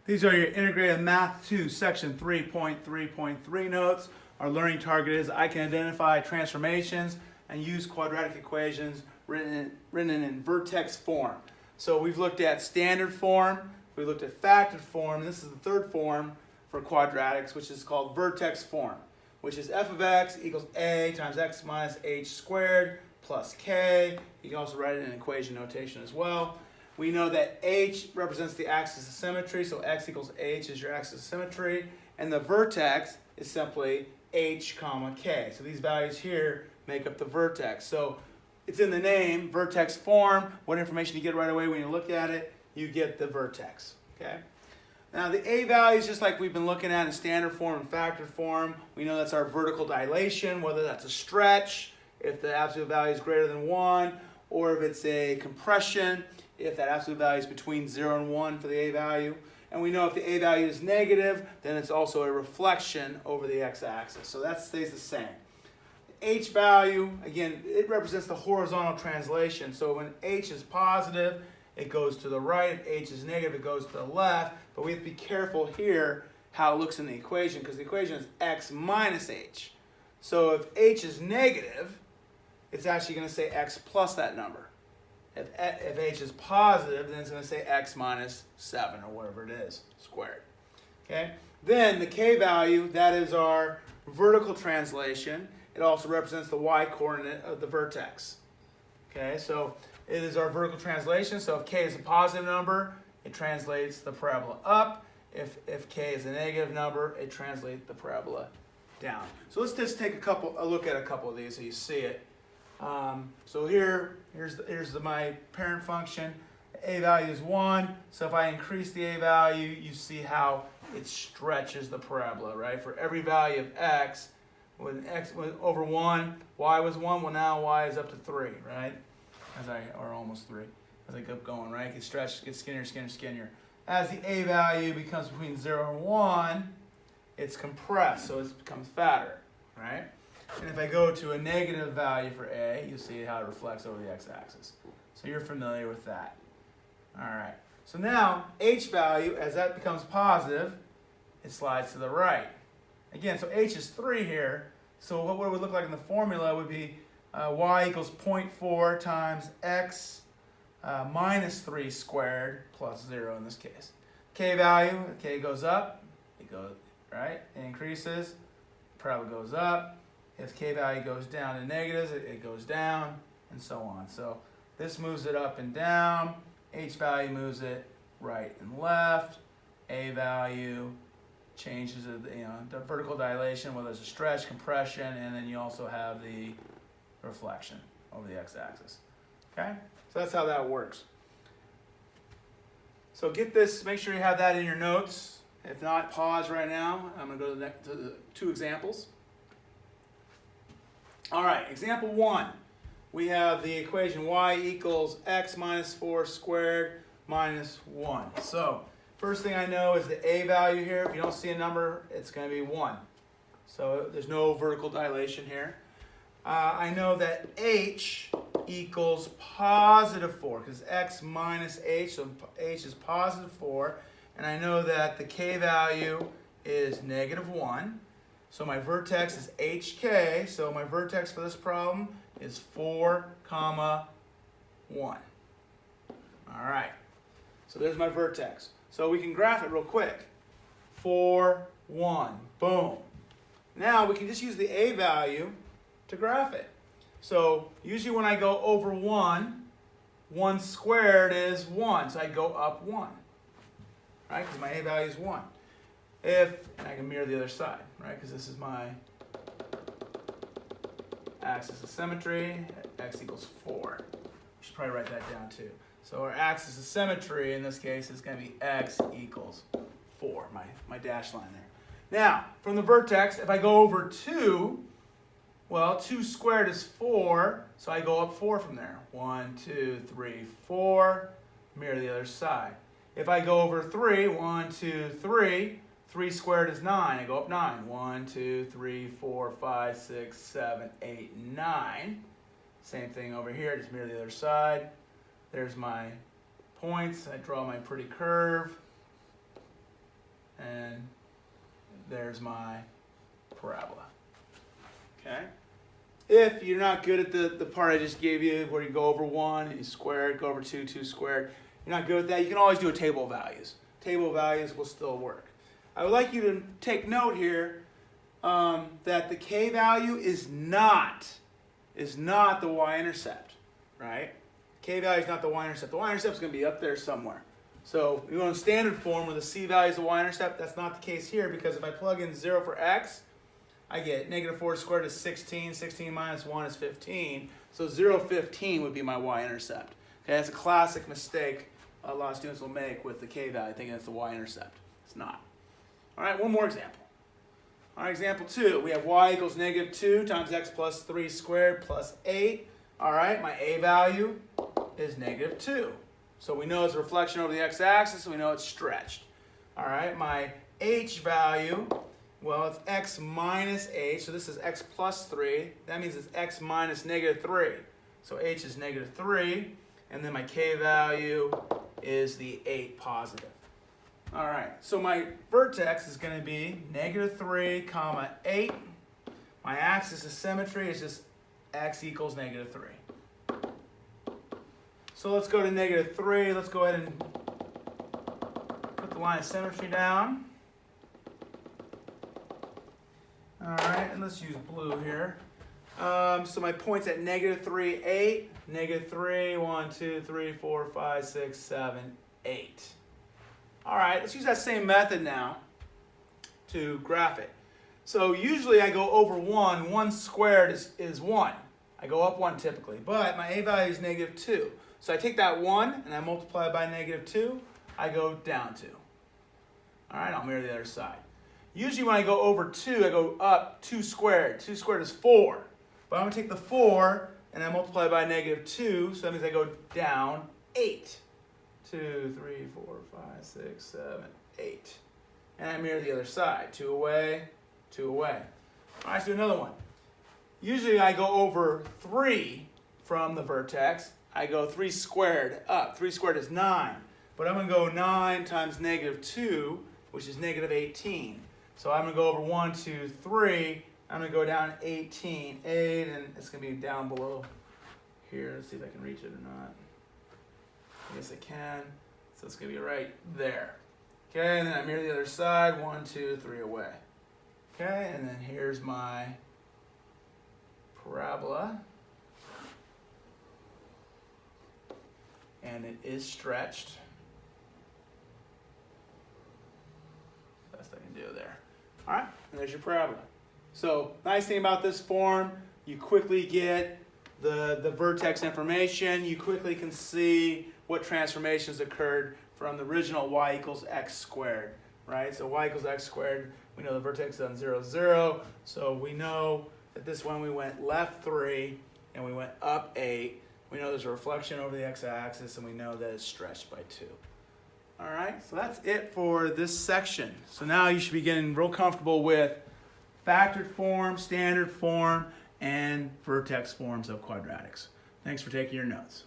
These are your Integrated Math 2 Section 3.3.3 notes. Our learning target is I can identify transformations and use quadratic equations written in vertex form. So we've looked at standard form, we looked at factored form, and this is the third form for quadratics, which is called vertex form, which is f of x equals a times x minus h squared plus k. You can also write it in equation notation as well. We know that h represents the axis of symmetry, so x equals h is your axis of symmetry, and the vertex is simply h comma k. So these values here make up the vertex. So it's in the name, vertex form. What information you get right away when you look at it? You get the vertex. Okay. Now the a values, just like we've been looking at in standard form and factored form, we know that's our vertical dilation, whether that's a stretch, if the absolute value is greater than 1, or if it's a compression, if that absolute value is between 0 and 1 for the a value. And we know if the a value is negative, then it's also a reflection over the x-axis. So that stays the same. The h value, again, it represents the horizontal translation. So when h is positive, it goes to the right. If h is negative, it goes to the left. But we have to be careful here how it looks in the equation, because the equation is x minus h. So if h is negative, it's actually going to say x plus that number. If h is positive, then it's going to say x minus 7 or whatever it is, squared. Okay? Then the k value, that is our vertical translation. It also represents the y-coordinate of the vertex. Okay, so it is our vertical translation. So if k is a positive number, it translates the parabola up. If k is a negative number, it translates the parabola down. So let's just take a look at a couple of these so you see it. So here's my parent function. A value is 1. So if I increase the a value, you see how it stretches the parabola, right? For every value of x, when x was over 1, y was 1. Well, now y is up to 3, right? Or almost 3. As I keep going, right? It gets stretched, gets skinnier, skinnier, skinnier. As the a value becomes between 0 and 1, it's compressed, so it becomes fatter, right? And if I go to a negative value for a, you'll see how it reflects over the x-axis. So you're familiar with that. All right. So now, h value, as that becomes positive, it slides to the right. Again, so h is 3 here. So what it would look like in the formula would be y equals 0.4 times x minus 3 squared plus 0 in this case. K value, k goes up, it goes, right? It increases, parabola goes up. If k value goes down to negatives, it goes down, and so on. So this moves it up and down. H value moves it right and left. A value changes the vertical dilation, whether it's a stretch, compression, and then you also have the reflection over the x-axis. Okay? So that's how that works. So get this, make sure you have that in your notes. If not, pause right now. I'm going to go to the 2 examples. All right, example 1. We have the equation y equals x minus 4 squared minus 1. So first thing I know is the a value here. If you don't see a number, it's going to be 1. So there's no vertical dilation here. I know that h equals positive 4, because x minus h, so h is positive 4. And I know that the k value is negative 1. So my vertex is hk, so my vertex for this problem is 4, 1. All right, so there's my vertex. So we can graph it real quick. 4, 1, boom. Now we can just use the a value to graph it. So usually when I go over 1, 1 squared is 1, so I go up 1, right? Because my a value is 1. And I can mirror the other side, right? Because this is my axis of symmetry, x equals 4. I should probably write that down too. So our axis of symmetry in this case is going to be x equals 4, my dashed line there. Now, from the vertex, if I go over 2, well, 2 squared is 4, so I go up 4 from there. 1, 2, 3, 4, mirror the other side. If I go over 3, 1, 2, 3, 3 squared is 9. I go up 9. 1, 2, 3, 4, 5, 6, 7, 8, 9. Same thing over here. Just mirror the other side. There's my points. I draw my pretty curve. and there's my parabola. Okay? If you're not good at the part I just gave you, where you go over 1 and you square it, go over 2, 2 squared, you're not good with that, you can always do a table of values. Table of values will still work. I would like you to take note here that the k value is not the y-intercept, right? K value is not the y-intercept. The y-intercept is going to be up there somewhere. So you go in standard form where the c value is the y-intercept. That's not the case here, because if I plug in 0 for x, I get negative 4 squared is 16. 16 minus 1 is 15. So 0, 15 would be my y-intercept. Okay, that's a classic mistake a lot of students will make with the k value, thinking it's the y-intercept. It's not. All right, one more example. All right, example 2. We have y equals negative 2 times x plus 3 squared plus 8. All right, my a value is negative 2. So we know it's a reflection over the x-axis, so we know it's stretched. All right, my h value, well, it's x minus h, so this is x plus 3. That means it's x minus negative 3. So h is negative 3, and then my k value is the 8 positive. All right, so my vertex is going to be negative 3, comma 8. My axis of symmetry is just x equals negative 3. So let's go to negative 3. Let's go ahead and put the line of symmetry down. All right, and let's use blue here. So my point's at negative 3, 8. Negative 3, 1, 2, 3, 4, 5, 6, 7, 8. All right, let's use that same method now to graph it. So usually I go over 1. 1 squared is 1. I go up 1 typically, but my a value is negative 2. So I take that 1 and I multiply it by negative 2. I go down 2. All right, I'll mirror the other side. Usually when I go over 2, I go up 2 squared. 2 squared is 4. But I'm going to take the 4 and I multiply by negative 2, so that means I go down 8. 2, 3, 4, 5, 6, 7, 8. And I mirror the other side. 2 away, 2 away. All right, let's do another one. Usually I go over 3 from the vertex. I go 3 squared up. 3 squared is 9. But I'm going to go 9 times negative 2, which is negative 18. So I'm going to go over 1, 2, 3. I'm going to go down 18, 8, and it's going to be down below here. Let's see if I can reach it or not. Yes, I can. So it's going to be right there. Okay, and then I mirror the other side. 1, 2, 3 away. Okay, and then here's my parabola. And it is stretched. Best I can do there. All right, and there's your parabola. So nice thing about this form, you quickly get the vertex information. You quickly can see what transformations occurred from the original y equals x squared, right? So y equals x squared, we know the vertex is on 0, 0. So we know that this one we went left 3 and we went up 8. We know there's a reflection over the x-axis, and we know that it's stretched by 2. All right, so that's it for this section. So now you should be getting real comfortable with factored form, standard form, and vertex forms of quadratics. Thanks for taking your notes.